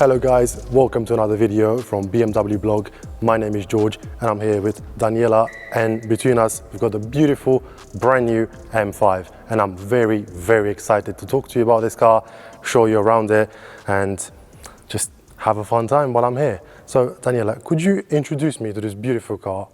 Hello guys, welcome to another video from BMW blog. My name is George and I'm here with Daniela, and between us we've got the beautiful brand new M5, and I'm very excited to talk to you about this car, show you around it and just have a fun time while I'm here. So Daniela, could you introduce me to this beautiful car?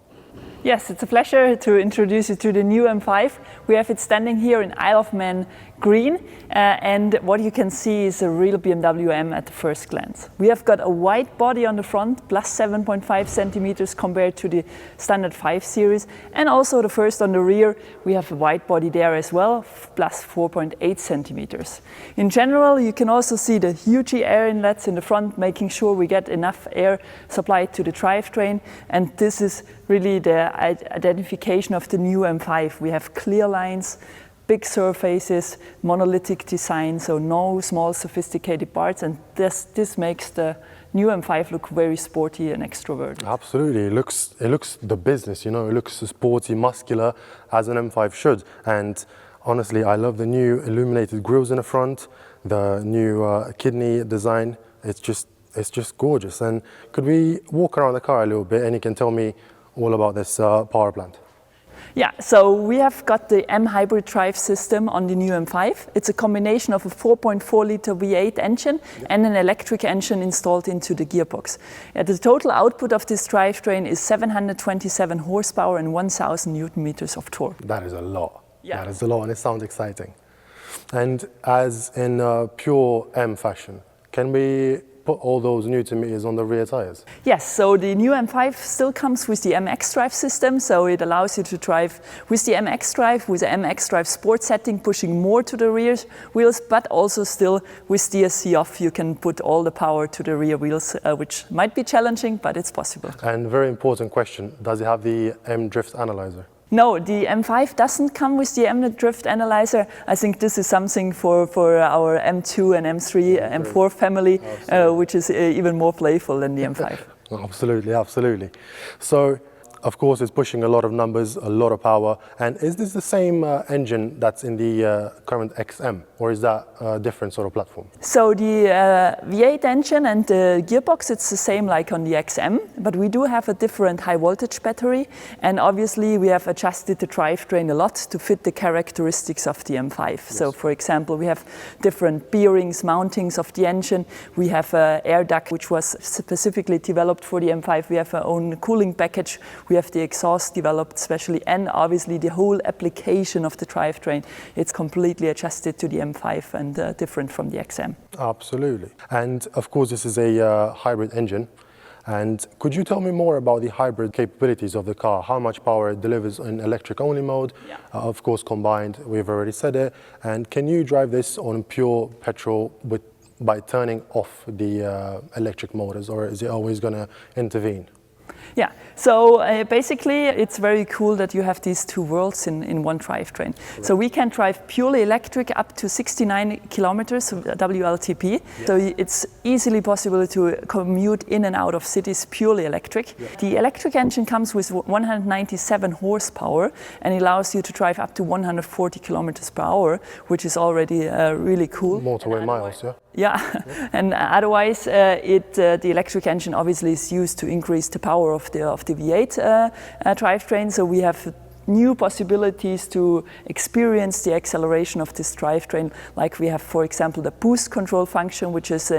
Yes, it's a pleasure to introduce you to the new M5. We have it standing here in Isle of Man green, and what you can see is a real BMW M at the first glance. We have got a wide body on the front, plus 7.5 centimeters compared to the standard 5 Series, and also the first on the rear, we have a wide body there as well, plus 4.8 centimeters. In general, you can also see the huge air inlets in the front, making sure we get enough air supplied to the drivetrain, and this is really the identification of the new M5. We have clear lines, big surfaces, monolithic design, so no small sophisticated parts, and this makes the new M5 look very sporty and extroverted. Absolutely, it looks the business, you know, it looks sporty, muscular, as an M5 should. And honestly, I love the new illuminated grills in the front, the new kidney design. It's just gorgeous. And could we walk around the car a little bit and you can tell me all about this power plant? Yeah, so we have got the M hybrid drive system on the new M5. It's a combination of a 4.4 liter V8 engine and an electric engine installed into the gearbox. The total output of this drivetrain is 727 horsepower and 1000 Newton meters of torque. That is a lot. Yeah. That is a lot, and it sounds exciting. And as in pure M fashion, can we put all those Newton meters on the rear tires? Yes, so the new M5 still comes with the MX drive system, so it allows you to drive with the MX drive, with the MX drive sport setting, pushing more to the rear wheels, but also still with DSC off, you can put all the power to the rear wheels, which might be challenging, but it's possible. And very important question, does it have the M drift analyzer? No, the M5 doesn't come with the M drift analyzer. I think this is something for our M2 and M3, M4 family, which is even more playful than the M5. Absolutely. So, of course, it's pushing a lot of numbers, a lot of power. And is this the same engine that's in the current XM, or is that a different sort of platform? So the V8 engine and the gearbox, it's the same like on the XM, but we do have a different high voltage battery, and obviously we have adjusted the drivetrain a lot to fit the characteristics of the M5. Yes. So for example, we have different bearings, mountings of the engine. We have an air duct which was specifically developed for the M5. We have our own cooling package. We have the exhaust developed specially, and obviously the whole application of the drivetrain, it's completely adjusted to the M5 and different from the XM. Absolutely. And of course, this is a hybrid engine. And could you tell me more about the hybrid capabilities of the car? How much power it delivers in electric only mode? Yeah. Of course, combined, we've already said it. And can you drive this on pure petrol by turning off the electric motors, or is it always going to intervene? Yeah, so basically it's very cool that you have these two worlds in one drivetrain. Right. So we can drive purely electric up to 69 kilometers WLTP. Yeah. So it's easily possible to commute in and out of cities purely electric. Yeah. The electric engine comes with 197 horsepower and allows you to drive up to 140 kilometers per hour, which is already really cool. Motorway miles, yeah? Yeah, and otherwise the electric engine obviously is used to increase the power of the V8 drivetrain, so we have new possibilities to experience the acceleration of this drivetrain, like we have, for example, the boost control function, which is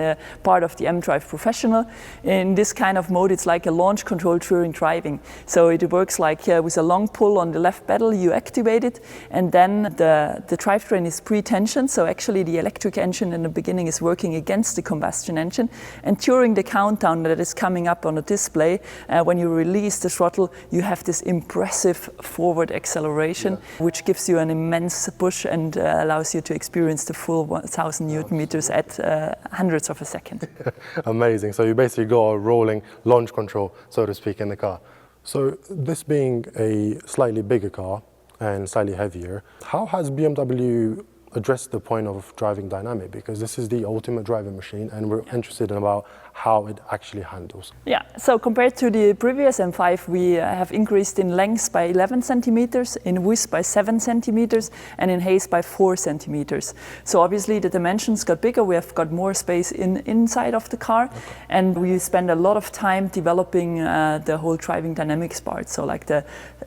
part of the M-Drive Professional. In this kind of mode, it's like a launch control during driving. So it works like with a long pull on the left pedal, you activate it, and then the drivetrain is pre-tensioned, so actually the electric engine in the beginning is working against the combustion engine, and during the countdown that is coming up on the display, when you release the throttle, you have this impressive forward acceleration, which gives you an immense push and allows you to experience the full 1000 Newton meters at hundredths of a second. Amazing. So you basically got a rolling launch control, so to speak, in the car. So this being a slightly bigger car and slightly heavier, how has BMW addressed the point of driving dynamic? Because this is the ultimate driving machine, and we're interested in about how it actually handles. Yeah, so compared to the previous M5, we have increased in length by 11 centimeters, in width by 7 centimeters, and in height by 4 centimeters. So obviously the dimensions got bigger, we have got more space inside of the car, and we spend a lot of time developing the whole driving dynamics part. So like the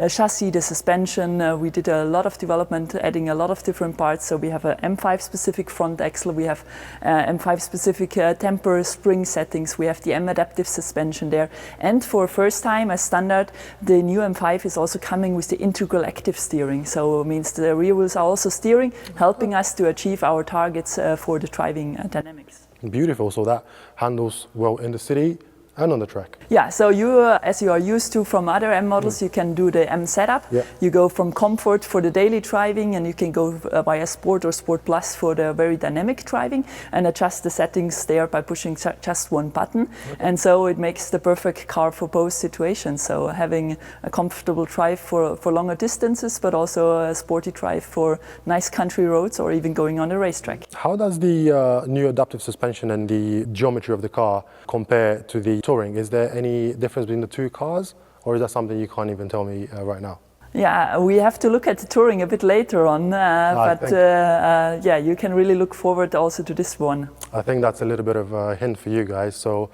chassis, the suspension, we did a lot of development, adding a lot of different parts. So we have a M5 specific front axle, we have M5 specific temper spring settings, we have the M adaptive suspension there, and for first time as standard, the new M5 is also coming with the integral active steering. So it means the rear wheels are also steering, helping us to achieve our targets for the driving dynamics. Beautiful, so that handles well in the city and on the track. Yeah, so you, as you are used to from other M models, you can do the M setup. Yeah. You go from comfort for the daily driving, and you can go via Sport or Sport Plus for the very dynamic driving, and adjust the settings there by pushing just one button. And so it makes the perfect car for both situations. So having a comfortable drive for longer distances, but also a sporty drive for nice country roads or even going on a racetrack. How does the new adaptive suspension and the geometry of the car compare to the Touring? Is there any difference between the two cars, or is that something you can't even tell me right now? Yeah, we have to look at the Touring a bit later on, yeah, you can really look forward also to this one. I think that's a little bit of a hint for you guys, so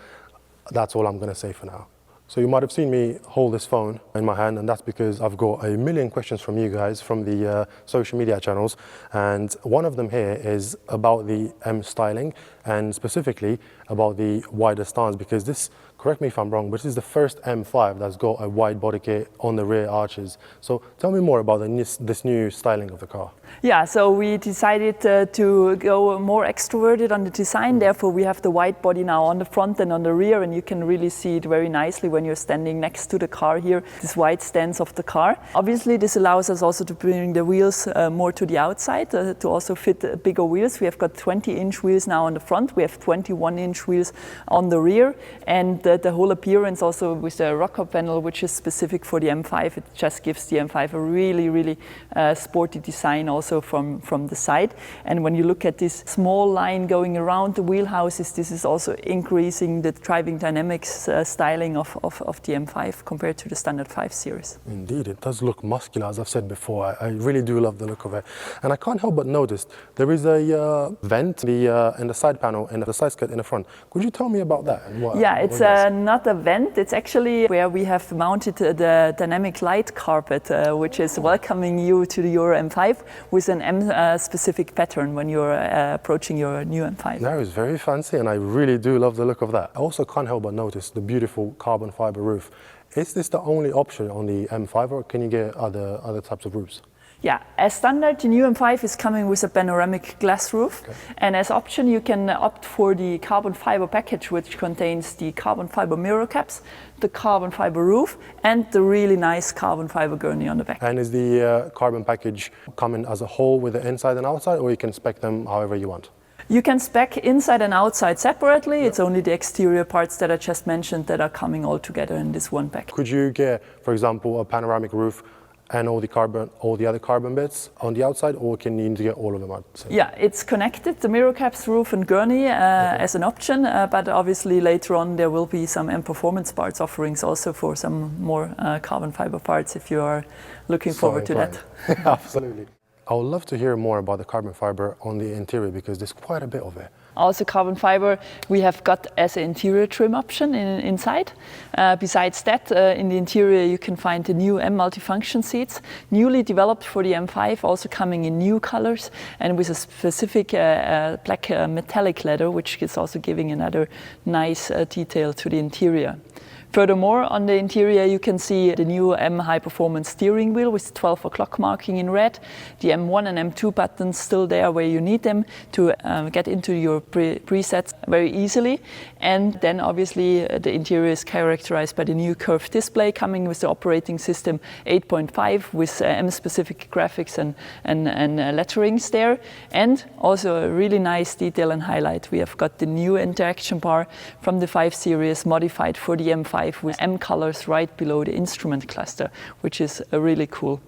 that's all I'm going to say for now. So you might have seen me hold this phone in my hand, and that's because I've got a million questions from you guys from the social media channels, and one of them here is about the M styling and specifically about the wider stance, because this, correct me if I'm wrong, but this is the first M5 that's got a wide body kit on the rear arches. So tell me more about this new styling of the car. Yeah, so we decided to go more extroverted on the design. Therefore, we have the wide body now on the front and on the rear, and you can really see it very nicely when you're standing next to the car here, this wide stance of the car. Obviously, this allows us also to bring the wheels more to the outside, to also fit bigger wheels. We have got 20-inch wheels now on the front. We have 21-inch wheels on the rear, and the whole appearance also with the rocker panel, which is specific for the M5, it just gives the M5 a really, really sporty design also from the side. And when you look at this small line going around the wheelhouses, this is also increasing the driving dynamics styling of the M5 compared to the standard 5 Series. Indeed, it does look muscular, as I've said before. I really do love the look of it. And I can't help but notice there is a vent in the side panel and the side skirt in the front. Could you tell me about that? Yeah, it's not a vent. It's actually where we have mounted the dynamic light carpet, which is welcoming you to your M5 with an M-specific pattern when you're approaching your new M5. That is very fancy, and I really do love the look of that. I also can't help but notice the beautiful carbon fiber roof. Is this the only option on the M5, or can you get other types of roofs? Yeah, as standard, the new M5 is coming with a panoramic glass roof. Okay. And as option, you can opt for the carbon fiber package, which contains the carbon fiber mirror caps, the carbon fiber roof, and the really nice carbon fiber gurney on the back. And is the carbon package coming as a whole with the inside and outside, or you can spec them however you want? You can spec inside and outside separately. It's only the exterior parts that I just mentioned that are coming all together in this one pack. Could you get, for example, a panoramic roof and all the other carbon bits on the outside, or can you need to get all of them out? Yeah, it's connected, the mirror caps, roof and gurney as an option, but obviously later on there will be some M Performance parts offerings also for some more carbon fiber parts if you are looking forward to that. Absolutely. I would love to hear more about the carbon fiber on the interior, because there's quite a bit of it. Also carbon fiber we have got as an interior trim option inside. Besides that, in the interior you can find the new M multifunction seats, newly developed for the M5, also coming in new colors and with a specific black metallic leather, which is also giving another nice detail to the interior. Furthermore, on the interior you can see the new M high performance steering wheel with 12 o'clock marking in red, the M1 and M2 buttons still there where you need them to get into your presets very easily. And then obviously the interior is characterized by the new curved display coming with the operating system 8.5 with M-specific graphics and letterings there. And also a really nice detail and highlight. We have got the new interaction bar from the 5 Series modified for the M5 M5 with M colors right below the instrument cluster, which is really cool.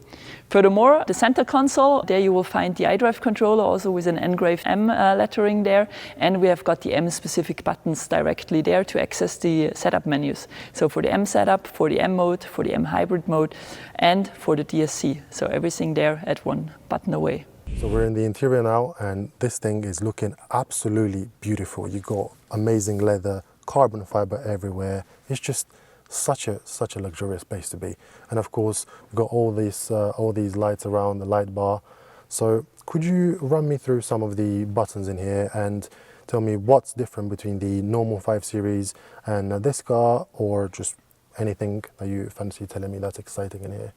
Furthermore, the center console, there you will find the iDrive controller also with an engraved M lettering there, and we have got the M-specific buttons directly there to access the setup menus. So for the M setup, for the M mode, for the M hybrid mode, and for the DSC. So everything there at one button away. So we're in the interior now, and this thing is looking absolutely beautiful. You got amazing leather, carbon fiber everywhere. It's just such a luxurious place to be. And of course, we've got all these lights around the light bar. So could you run me through some of the buttons in here and tell me what's different between the normal 5 Series and this car, or just anything that you fancy telling me that's exciting in here?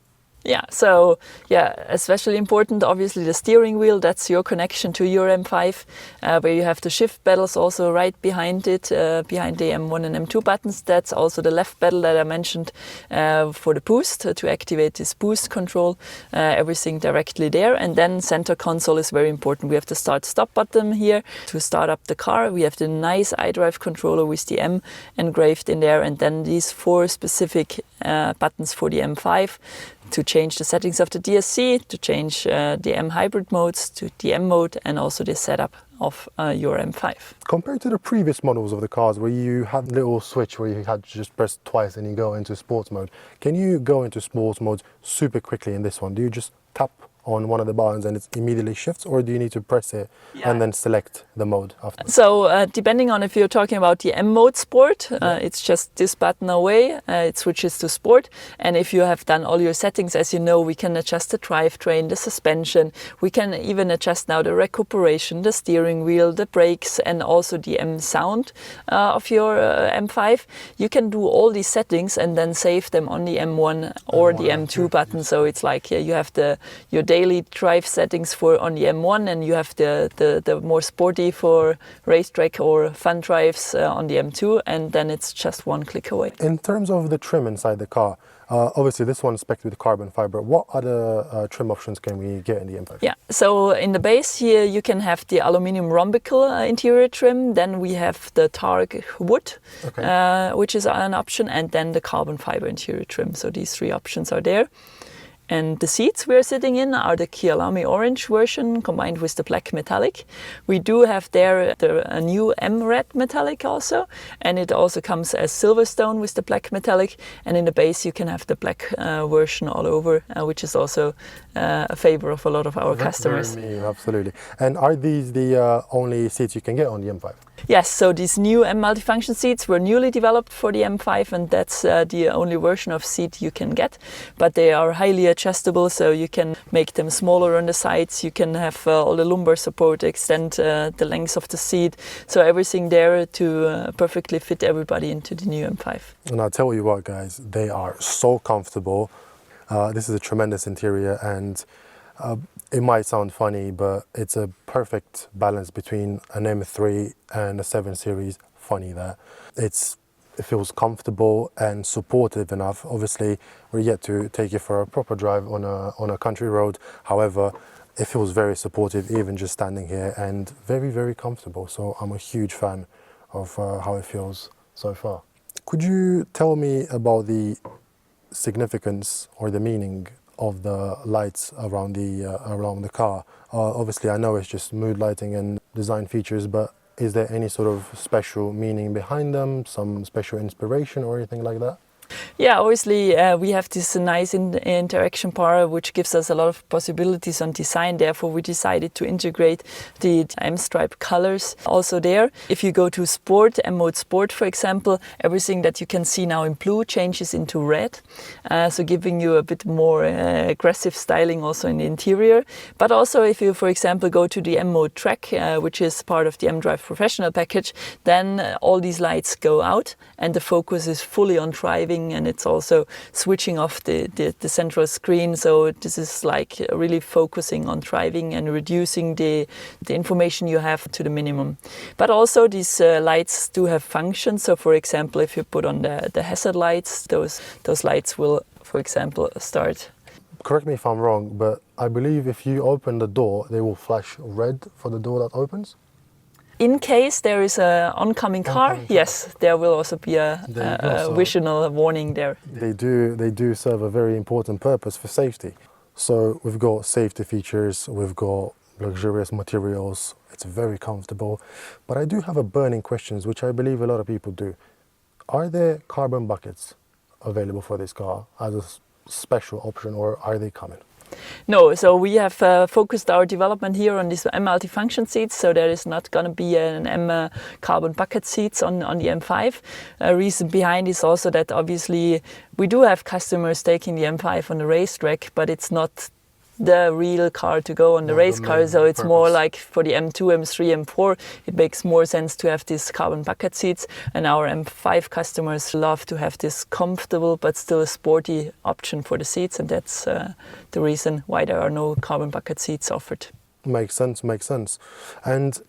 Yeah, so especially important, obviously the steering wheel, that's your connection to your M5, where you have the shift pedals also right behind it, behind the M1 and M2 buttons. That's also the left pedal that I mentioned for the boost, to activate this boost control, everything directly there. And then center console is very important. We have the start-stop button here to start up the car. We have the nice iDrive controller with the M engraved in there, and then these 4 specific buttons for the M5, to change the settings of the DSC, to change the M hybrid modes, to the M mode, and also the setup of your M5. Compared to the previous models of the cars where you had a little switch where you had to just press twice and you go into sports mode, can you go into sports mode super quickly in this one? Do you just tap on one of the buttons and it immediately shifts, or do you need to press it and then select the mode after? So depending on if you're talking about the M mode sport, it's just this button away, it switches to sport. And if you have done all your settings, as you know, we can adjust the drivetrain, the suspension, we can even adjust now the recuperation, the steering wheel, the brakes, and also the M sound of your M5. You can do all these settings and then save them on the M1 or the M2 button. So it's like you have your daily drive settings for on the M1, and you have the more sporty for racetrack or fun drives on the M2, and then it's just one click away. In terms of the trim inside the car, obviously this one's spec'd with carbon fiber. What other trim options can we get in the M5? Yeah, so in the base here you can have the aluminium rhombical interior trim, then we have the targ wood, which is an option, and then the carbon fiber interior trim. So these 3 options are there. And the seats we are sitting in are the Kyalami orange version combined with the black metallic. We do have there a new M red metallic also, and it also comes as Silverstone with the black metallic. And in the base you can have the black version all over, which is also a favor of a lot of our customers. Very new, absolutely. And are these the only seats you can get on the M5? Yes, so these new M multifunction seats were newly developed for the M5, and that's the only version of seat you can get. But they are highly adjustable, so you can make them smaller on the sides. You can have all the lumbar support, extend the length of the seat. So everything there to perfectly fit everybody into the new M5. And I'll tell you what, guys, they are so comfortable. This is a tremendous interior, and it might sound funny, but it's a perfect balance between an M3 and a 7 Series. Funny that. It feels comfortable and supportive enough. Obviously, we're yet to take it for a proper drive on a country road. However, it feels very supportive, even just standing here, and very, very comfortable. So I'm a huge fan of how it feels so far. Could you tell me about the significance or the meaning of the lights around the car? Obviously, I know it's just mood lighting and design features, but is there any sort of special meaning behind them, some special inspiration or anything like that? Yeah, obviously we have this nice interaction part which gives us a lot of possibilities on design. Therefore, we decided to integrate the M-stripe colors also there. If you go to Sport, M-Mode Sport, for example, everything that you can see now in blue changes into red. So giving you a bit more aggressive styling also in the interior. But also if you, for example, go to the M-Mode Track, which is part of the M-Drive Professional package, then all these lights go out and the focus is fully on driving, and it's also switching off the central screen. So this is like really focusing on driving and reducing the information you have to the minimum. But also these lights do have functions. So for example, if you put on the hazard lights, those lights will, for example, start. Correct me if I'm wrong, but I believe if you open the door, they will flash red for the door that opens? In case there is an oncoming car, yes, there will also be a visual warning there. They do serve a very important purpose for safety. So we've got safety features, we've got luxurious materials, it's very comfortable. But I do have a burning question, which I believe a lot of people do. Are there carbon buckets available for this car as a special option, or are they coming? No, so we have focused our development here on these M multifunction seats, so there is not going to be an M carbon bucket seats on the M5. Reason behind is also that obviously we do have customers taking the M5 on the racetrack, but it's not the real car to go on the race car, so it's more like for the M2, M3, M4, it makes more sense to have these carbon bucket seats, and our M5 customers love to have this comfortable but still a sporty option for the seats, and that's the reason why there are no carbon bucket seats offered. Makes sense, makes sense. And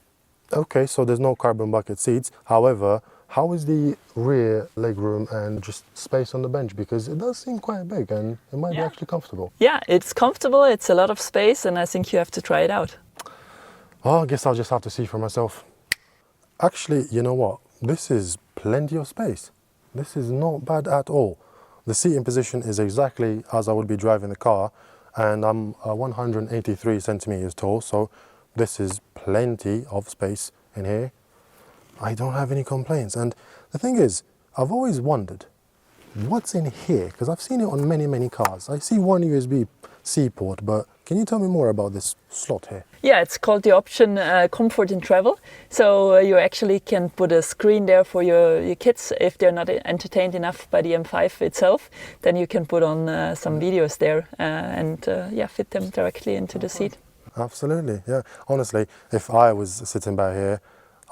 okay, so there's no carbon bucket seats. However, how is the rear legroom and just space on the bench? Because it does seem quite big and it might be actually comfortable. Yeah, it's comfortable, it's a lot of space, and I think you have to try it out. Oh, I guess I'll just have to see for myself. Actually, you know what? This is plenty of space. This is not bad at all. The seating position is exactly as I would be driving the car, and I'm 183 centimeters tall, so this is plenty of space in here. I don't have any complaints. And the thing is, I've always wondered what's in here, because I've seen it on many cars. I see one USB-C port, but can you tell me more about this slot here? Yeah, it's called the option Comfort in Travel. So you actually can put a screen there for your kids if they're not entertained enough by the M5 itself. Then you can put on some videos there and fit them directly into the seat. Absolutely, yeah. Honestly, if I was sitting back here,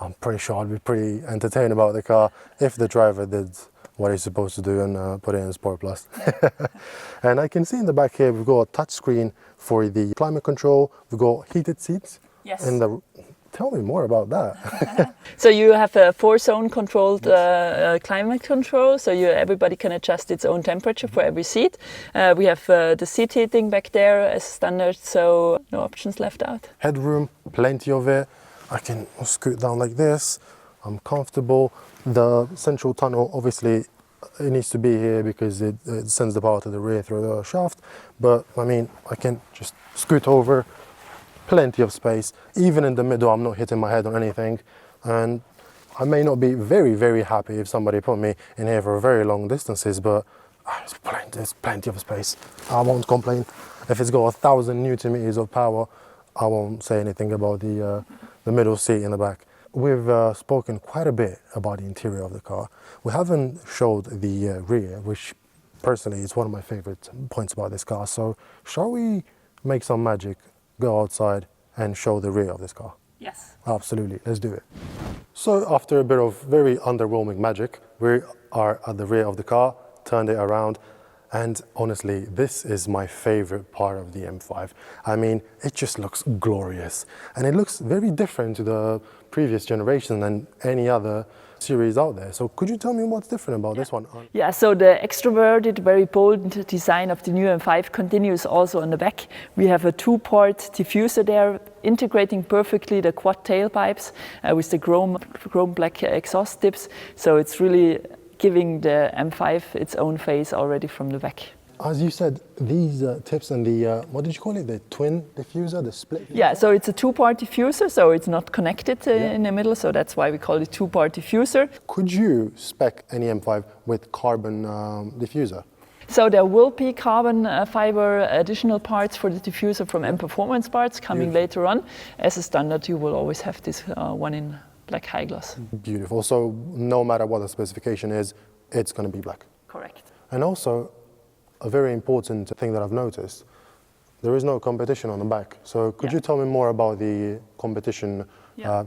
I'm pretty sure I'd be pretty entertained about the car if the driver did what he's supposed to do and put it in Sport Plus. And I can see in the back here we've got a touch screen for the climate control. We've got heated seats. Yes. Tell me more about that. So you have a 4-zone controlled climate control, so everybody can adjust its own temperature for every seat. We have the seat heating back there as standard, so no options left out. Headroom, plenty of it. I can scoot down like this. I'm comfortable. The central tunnel, obviously, it needs to be here because it sends the power to the rear through the shaft. But I mean, I can just scoot over. Plenty of space. Even in the middle, I'm not hitting my head on anything. And I may not be very happy if somebody put me in here for very long distances, but there's plenty of space. I won't complain. If it's got 1,000 Newton meters of power, I won't say anything about the middle seat in the back. We've spoken quite a bit about the interior of the car. We haven't showed the rear, which personally is one of my favorite points about this car. So shall we make some magic, go outside and show the rear of this car? Yes. Absolutely, let's do it. So after a bit of very underwhelming magic, we are at the rear of the car, turned it around, and honestly, this is my favorite part of the M5. I mean, it just looks glorious. And it looks very different to the previous generation than any other series out there. So could you tell me what's different about this one? Yeah, so the extroverted, very bold design of the new M5 continues also on the back. We have a 2-port diffuser there, integrating perfectly the quad tailpipes with the chrome black exhaust tips. So it's really giving the M5 its own face already from the back. As you said, these tips and the, what did you call it, the twin diffuser, the split diffuser? Yeah, so it's a 2-part diffuser, so it's not connected in the middle, so that's why we call it 2-part diffuser. Could you spec any M5 with carbon diffuser? So there will be carbon fiber additional parts for the diffuser from M Performance parts coming later on. As a standard, you will always have this one in black high gloss. Beautiful. So no matter what the specification is, it's going to be black. Correct. And also, a very important thing that I've noticed, there is no competition on the back. So could you tell me more about the competition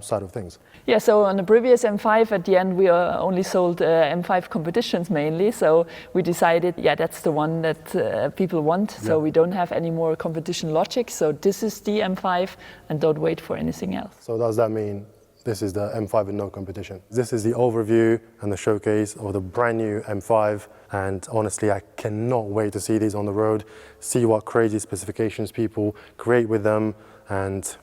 side of things? Yeah, so on the previous M5, at the end, we only sold M5 competitions mainly. So we decided, that's the one that people want. So we don't have any more competition logic. So this is the M5 and don't wait for anything else. So does that mean this is the M5 with no competition? This is the overview and the showcase of the brand new M5. And honestly, I cannot wait to see these on the road, see what crazy specifications people create with them, and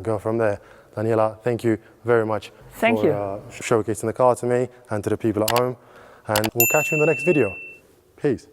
go from there. Daniela, thank you very much Thank for you. Showcasing the car to me and to the people at home. And we'll catch you in the next video. Peace.